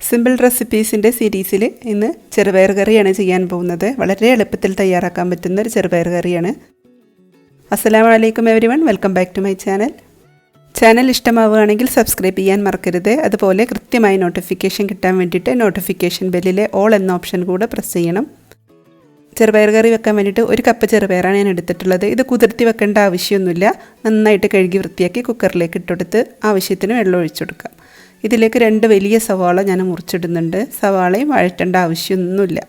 Simple റെസിപ്പീസിൻ്റെ സീരീസിൽ ഇന്ന് ചെറുപയർ കറിയാണ് ചെയ്യാൻ പോകുന്നത്. വളരെ എളുപ്പത്തിൽ തയ്യാറാക്കാൻ പറ്റുന്ന ഒരു ചെറുപയർ കറിയാണ്. അസ്സലാമു അലൈക്കും everyone, welcome back to my channel. Channel ഇഷ്ടമാവുകയാണെങ്കിൽ സബ്സ്ക്രൈബ് ചെയ്യാൻ മറക്കരുത്. അതുപോലെ കൃത്യമായി നോട്ടിഫിക്കേഷൻ കിട്ടാൻ വേണ്ടിയിട്ട് നോട്ടിഫിക്കേഷൻ ബെല്ലിലെ ഓൾ എന്ന ഓപ്ഷൻ കൂടെ പ്രസ് ചെയ്യണം. ചെറുപയർ കറി വെക്കാൻ വേണ്ടിയിട്ട് 1 കപ്പ് ചെറുപയറാണ് ഞാൻ എടുത്തിട്ടുള്ളത്. ഇത് കുതിർത്തി വെക്കേണ്ട ആവശ്യമൊന്നുമില്ല. നന്നായിട്ട് കഴുകി വൃത്തിയാക്കി കുക്കറിലേക്ക് ഇട്ടെടുത്ത് ആവശ്യത്തിന് വെള്ളം ഒഴിച്ചെടുക്കാം. ഇതിലേക്ക് 2 വലിയ സവാള ഞാൻ മുറിച്ചിടുന്നുണ്ട്. സവാളയും വഴറ്റേണ്ട ആവശ്യമൊന്നുമില്ല.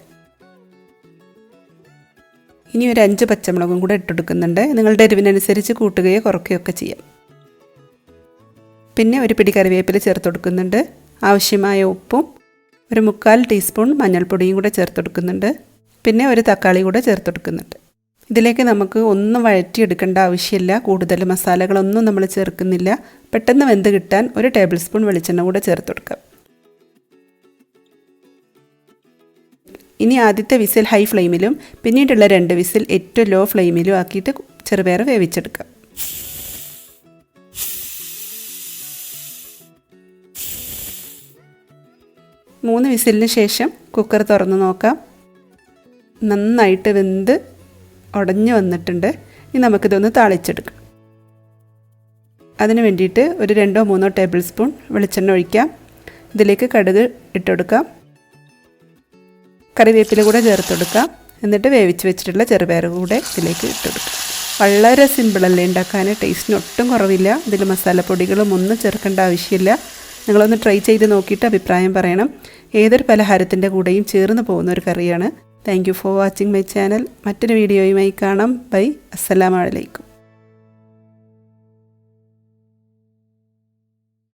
ഇനി ഒരു 5 പച്ചമുളകും കൂടെ ഇട്ടെടുക്കുന്നുണ്ട്. നിങ്ങളുടെ എരിവിനനുസരിച്ച് കൂട്ടുകയോ കുറയ്ക്കുകയോ ഒക്കെ ചെയ്യാം. പിന്നെ ഒരു പിടി കറിവേപ്പില ചേർത്ത് കൊടുക്കുന്നുണ്ട്. ആവശ്യമായ ഉപ്പും 1/4 ടീസ്പൂൺ മഞ്ഞൾപ്പൊടിയും കൂടെ ചേർത്ത് കൊടുക്കുന്നുണ്ട്. പിന്നെ ഒരു തക്കാളി കൂടെ ചേർത്ത് കൊടുക്കുന്നുണ്ട്. ഇതിലേക്ക് നമുക്ക് ഒന്നും വഴറ്റിയെടുക്കേണ്ട ആവശ്യമില്ല. കൂടുതൽ മസാലകളൊന്നും നമ്മൾ ചേർക്കുന്നില്ല. പെട്ടെന്ന് വെന്ത് കിട്ടാൻ 1 ടേബിൾ സ്പൂൺ വെളിച്ചെണ്ണ കൂടെ ചേർത്ത് കൊടുക്കാം. ഇനി ആദ്യത്തെ വിസിൽ ഹൈ ഫ്ലെയിമിലും പിന്നീടുള്ള 2 വിസിൽ ഏറ്റവും ലോ ഫ്ലെയിമിലും ആക്കിയിട്ട് ചെറുപയർ വേവിച്ചെടുക്കാം. മൂന്ന് വിസിലിന് ശേഷം കുക്കർ തുറന്ന് നോക്കാം. നന്നായിട്ട് വെന്ത് ഉടഞ്ഞു വന്നിട്ടുണ്ട്. ഇനി നമുക്കിതൊന്ന് താളിച്ചെടുക്കാം. അതിന് വേണ്ടിയിട്ട് ഒരു 2-3 ടേബിൾ സ്പൂൺ വെളിച്ചെണ്ണ ഒഴിക്കാം. ഇതിലേക്ക് കടുക് ഇട്ടുകൊടുക്കാം. കറിവേപ്പില കൂടെ ചേർത്ത് കൊടുക്കാം. എന്നിട്ട് വേവിച്ച് വെച്ചിട്ടുള്ള ചെറുപയർ കൂടെ ഇതിലേക്ക് ഇട്ടുകൊടുക്കാം. വളരെ സിമ്പിളല്ലേ ഉണ്ടാക്കാൻ. ടേസ്റ്റിന് ഒട്ടും കുറവില്ല. ഇതിൽ മസാലപ്പൊടികളും ഒന്നും ചേർക്കേണ്ട ആവശ്യമില്ല. നിങ്ങളൊന്ന് ട്രൈ ചെയ്ത് നോക്കിയിട്ട് അഭിപ്രായം പറയണം. ഏതൊരു പലഹാരത്തിൻ്റെ കൂടെയും ചേർന്ന് പോകുന്ന ഒരു കറിയാണ്. Thank you for watching my channel. മറ്റൊരു വീഡിയോയുമായി കാണാം. ബൈ. അസ്സലാമു അലൈക്കും.